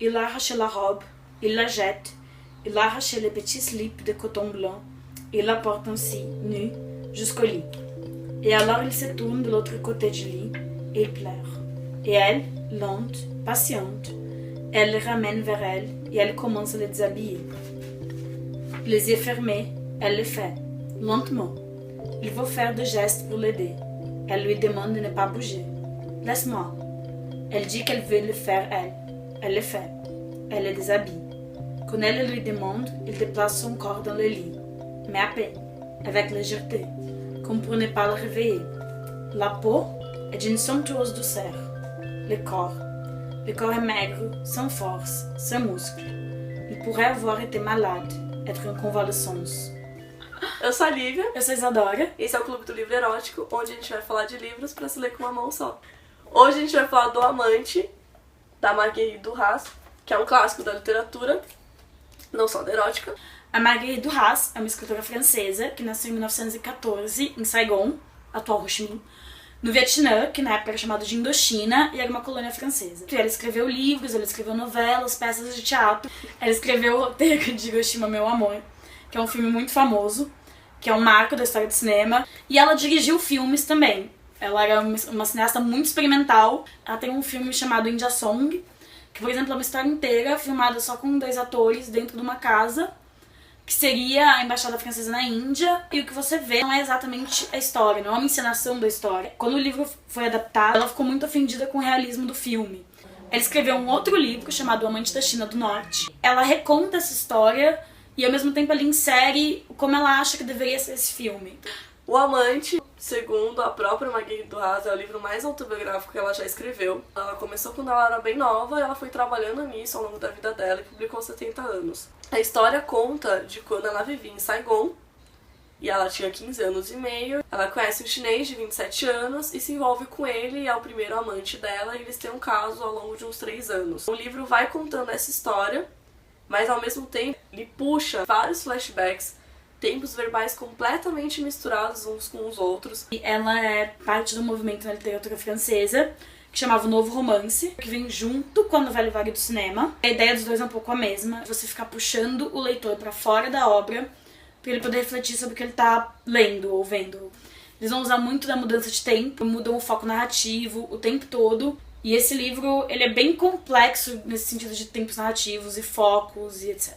il arrache la robe, il la jette, il arrache les petits slips de coton blanc, il la porte ainsi, nue, jusqu'au lit. Et alors il se tourne de l'autre côté du lit et il pleure. Et elle, lente, patiente, elle le ramène vers elle et elle commence à le déshabiller. Les yeux fermés, elle le fait, lentement. Il faut faire des gestes pour l'aider. Elle lui demande de ne pas bouger. Laisse-moi. Elle dit qu'elle veut le faire elle. Elle le fait. Elle le déshabille. Quand elle lui demande, il déplace son corps dans le lit, mais à peine, avec légèreté, comme pour ne pas le réveiller. La peau est d'une somptueuse douceur. Le corps est maigre, sans force, sans muscle. Il pourrait avoir été malade, être em convalescence. Eu sou a Lívia. Eu sou a Isadora. Esse é o Clube do Livro Erótico, onde a gente vai falar de livros pra se ler com uma mão só. Hoje a gente vai falar do Amante, da Marguerite Duras, que é um clássico da literatura, não só da erótica. A Marguerite Duras é uma escritora francesa que nasceu em 1914 em Saigon, atual Ho Chi Minh, no Vietnã, que na época era chamado de Indochina e era uma colônia francesa. Ela escreveu livros, ela escreveu novelas, peças de teatro. Ela escreveu o roteiro de Hiroshima, Meu Amor, que é um filme muito famoso, que é um marco da história do cinema. E ela dirigiu filmes também. Ela era uma cineasta muito experimental. Ela tem um filme chamado India Song, que, por exemplo, é uma história inteira filmada só com 2 atores dentro de uma casa, que seria a embaixada francesa na Índia, e o que você vê não é exatamente a história, não é uma encenação da história. Quando o livro foi adaptado, ela ficou muito ofendida com o realismo do filme. Ela escreveu um outro livro chamado O Amante da China do Norte. Ela reconta essa história e ao mesmo tempo ela insere como ela acha que deveria ser esse filme. O Amante, segundo a própria Marguerite Duras, é o livro mais autobiográfico que ela já escreveu. Ela começou quando ela era bem nova e ela foi trabalhando nisso ao longo da vida dela e publicou aos 70 anos. A história conta de quando ela vivia em Saigon e ela tinha 15 anos e meio. Ela conhece um chinês de 27 anos e se envolve com ele, e é o primeiro amante dela, e eles têm um caso ao longo de uns 3 anos. O livro vai contando essa história, mas ao mesmo tempo ele puxa vários flashbacks, tempos verbais completamente misturados uns com os outros. E ela é parte do movimento na literatura francesa, que chamava o Novo Romance, que vem junto com a novela vaga do cinema. A ideia dos dois é um pouco a mesma, você ficar puxando o leitor para fora da obra, para ele poder refletir sobre o que ele tá lendo ou vendo. Eles vão usar muito da mudança de tempo, mudam o foco narrativo o tempo todo. E esse livro, ele é bem complexo nesse sentido de tempos narrativos e focos e etc.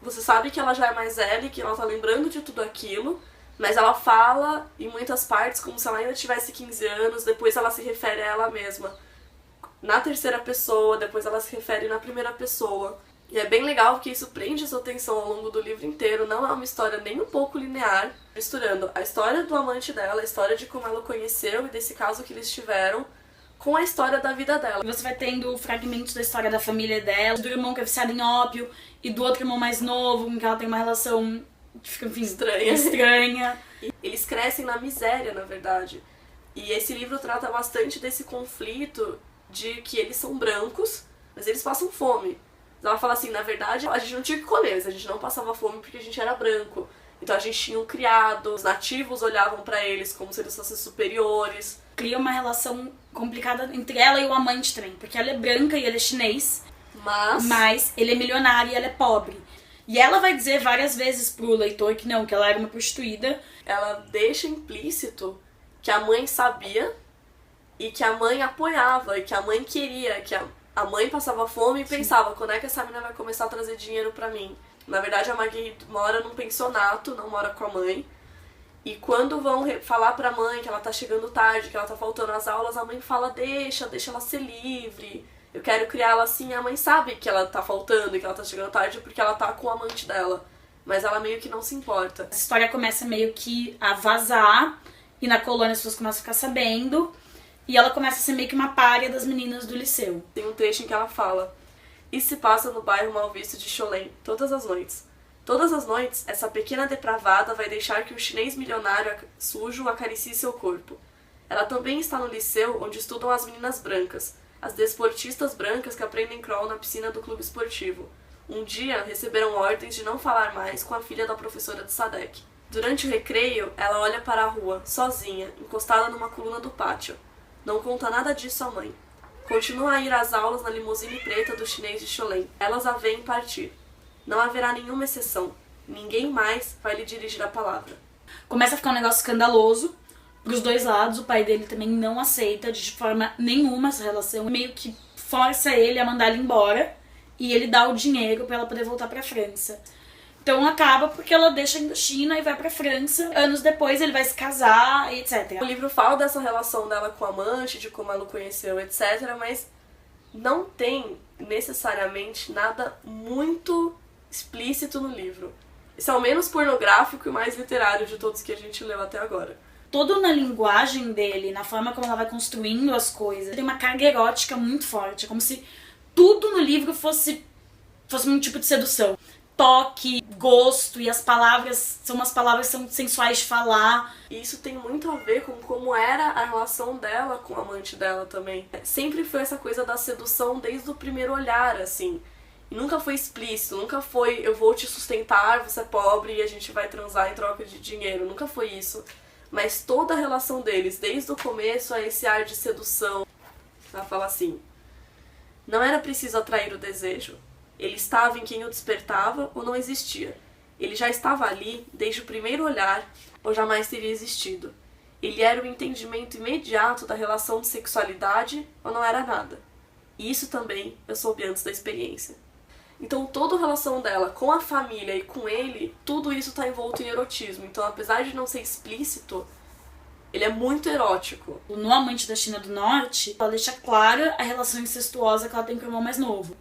Você sabe que ela já é mais velha e que ela tá lembrando de tudo aquilo, mas ela fala em muitas partes como se ela ainda tivesse 15 anos, depois ela se refere a ela mesma na terceira pessoa, depois ela se refere na primeira pessoa. E é bem legal porque isso prende a sua atenção ao longo do livro inteiro, não é uma história nem um pouco linear, misturando a história do amante dela, a história de como ela o conheceu e desse caso que eles tiveram, com a história da vida dela. Você vai tendo fragmentos da história da família dela, do irmão que é viciado em ópio, e do outro irmão mais novo, com que ela tem uma relação, enfim, estranha. Eles crescem na miséria, na verdade. E esse livro trata bastante desse conflito de que eles são brancos, mas eles passam fome. Ela fala assim, na verdade, a gente não tinha que comer, mas a gente não passava fome porque a gente era branco. Então a gente tinha um criado, os nativos olhavam pra eles como se eles fossem superiores. Cria uma relação complicada entre ela e o amante também, porque ela é branca e ele é chinês, mas ele é milionário e ela é pobre. E ela vai dizer várias vezes pro leitor que não, que ela era uma prostituída. Ela deixa implícito que a mãe sabia e que a mãe apoiava e que a mãe queria, que a mãe passava fome e pensava, quando é que essa menina vai começar a trazer dinheiro pra mim? Na verdade, a Marguerite mora num pensionato, não mora com a mãe. E quando vão falar pra mãe que ela tá chegando tarde, que ela tá faltando às aulas, a mãe fala, deixa ela ser livre, eu quero criar ela assim. A mãe sabe que ela tá faltando e que ela tá chegando tarde porque ela tá com o amante dela, mas ela meio que não se importa. Essa história começa meio que a vazar, e na colônia as pessoas começam a ficar sabendo, e ela começa a ser meio que uma pária das meninas do liceu. Tem um trecho em que ela fala, isso se passa no bairro mal visto de Cholem, todas as noites. Todas as noites, essa pequena depravada vai deixar que o chinês milionário sujo acaricie seu corpo. Ela também está no liceu onde estudam as meninas brancas, as desportistas brancas que aprendem crawl na piscina do clube esportivo. Um dia, receberam ordens de não falar mais com a filha da professora de Sadek. Durante o recreio, ela olha para a rua, sozinha, encostada numa coluna do pátio. Não conta nada disso à mãe. Continua a ir às aulas na limusine preta do chinês de Cholem. Elas a veem partir. Não haverá nenhuma exceção. Ninguém mais vai lhe dirigir a palavra. Começa a ficar um negócio escandaloso pros dois lados. O pai dele também não aceita de forma nenhuma essa relação. Meio que força ele a mandar ele embora. E ele dá o dinheiro pra ela poder voltar pra França. Então acaba porque ela deixa a China e vai pra França. Anos depois ele vai se casar, etc. O livro fala dessa relação dela com o amante, de como ela o conheceu, etc. Mas não tem necessariamente nada muito explícito no livro. Esse é o menos pornográfico e mais literário de todos que a gente leu até agora. Todo na linguagem dele, na forma como ela vai construindo as coisas, tem uma carga erótica muito forte. É como se tudo no livro fosse um tipo de sedução. Toque, gosto, e as palavras são sensuais de falar. E isso tem muito a ver com como era a relação dela com o amante dela também. Sempre foi essa coisa da sedução desde o primeiro olhar, assim. E nunca foi explícito, nunca foi eu vou te sustentar, você é pobre e a gente vai transar em troca de dinheiro. Nunca foi isso. Mas toda a relação deles, desde o começo, é esse ar de sedução. Ela fala assim: não era preciso atrair o desejo. Ele estava em quem o despertava ou não existia. Ele já estava ali desde o primeiro olhar ou jamais teria existido. Ele era o entendimento imediato da relação de sexualidade ou não era nada. E isso também eu soube antes da experiência. Então toda a relação dela com a família e com ele, tudo isso está envolto em erotismo. Então apesar de não ser explícito, ele é muito erótico. No Amante da China do Norte, ela deixa clara a relação incestuosa que ela tem com o irmão mais novo.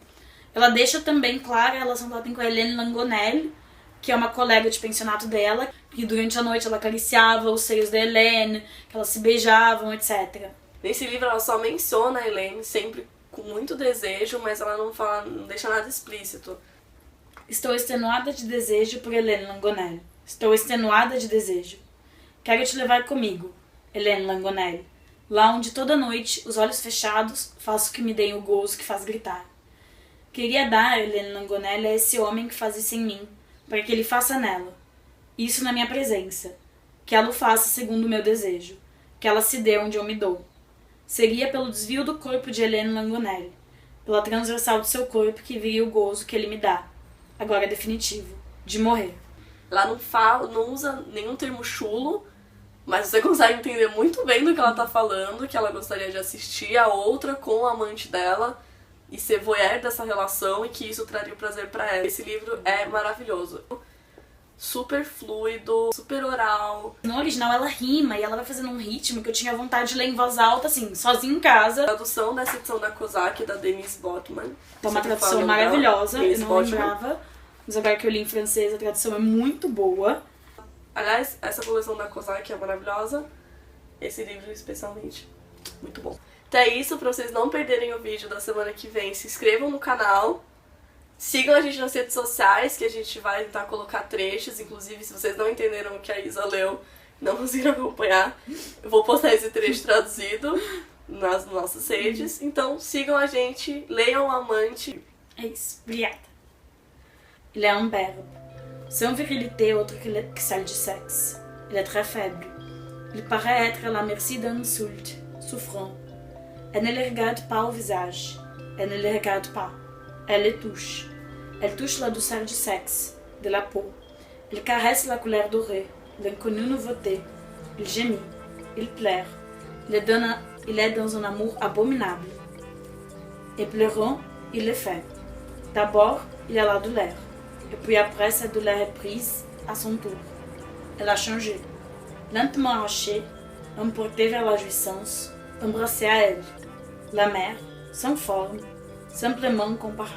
Ela deixa também clara a relação que ela tem com a Hélène Langonel, que é uma colega de pensionato dela, que durante a noite ela acariciava os seios da Hélène, que elas se beijavam, etc. Nesse livro ela só menciona a Hélène, sempre com muito desejo, mas ela não deixa nada explícito. Estou extenuada de desejo por Hélène Langonel. Estou extenuada de desejo. Quero te levar comigo, Hélène Langonel. Lá onde toda noite, os olhos fechados, faço que me deem o gozo que faz gritar. Queria dar Hélène Langonel a esse homem que faz isso em mim, para que ele faça nela. Isso na minha presença. Que ela o faça segundo o meu desejo. Que ela se dê onde eu me dou. Seria pelo desvio do corpo de Hélène Langonel, pela transversal do seu corpo que viria o gozo que ele me dá. Agora é definitivo. De morrer. Ela não usa nenhum termo chulo, mas você consegue entender muito bem do que ela tá falando, que ela gostaria de assistir a outra com o amante dela e ser voyeur dessa relação e que isso traria prazer pra ela. Esse livro é maravilhoso. Super fluido, super oral. No original ela rima e ela vai fazendo um ritmo que eu tinha vontade de ler em voz alta, assim, sozinha em casa. A tradução dessa edição da Kozak, da Denise Botman. É uma tradução maravilhosa, eu não lembrava. Mas agora que eu li em francês, a tradução é muito boa. Aliás, essa coleção da Kozak é maravilhosa. Esse livro especialmente, muito bom. Então é isso, pra vocês não perderem o vídeo da semana que vem, se inscrevam no canal. Sigam a gente nas redes sociais, que a gente vai tentar colocar trechos. Inclusive, se vocês não entenderam o que a Isa leu, não conseguiram acompanhar, eu vou postar esse trecho traduzido nas nossas redes. Então, sigam a gente, leiam O Amante. É isso, obrigada. Il est un verbe. Sans virilité autre que celle du sexe. Il est très faible. Il paraît être à la merci d'un insulte, souffrant. Elle ne le regarde pas au visage. Elle ne le regarde pas. Elle le touche. Elle touche la douceur du sexe, de la peau. Elle caresse la couleur dorée, l'inconnue nouveauté. Il gémit. Il pleure. Il est dans un amour abominable. Et pleurant, il le fait. D'abord, il y a la douleur. Et puis après, cette douleur est prise à son tour. Elle a changé. Lentement arrachée, emportée vers la jouissance, embrassée à elle. La mer, sans forme, simplement comparable.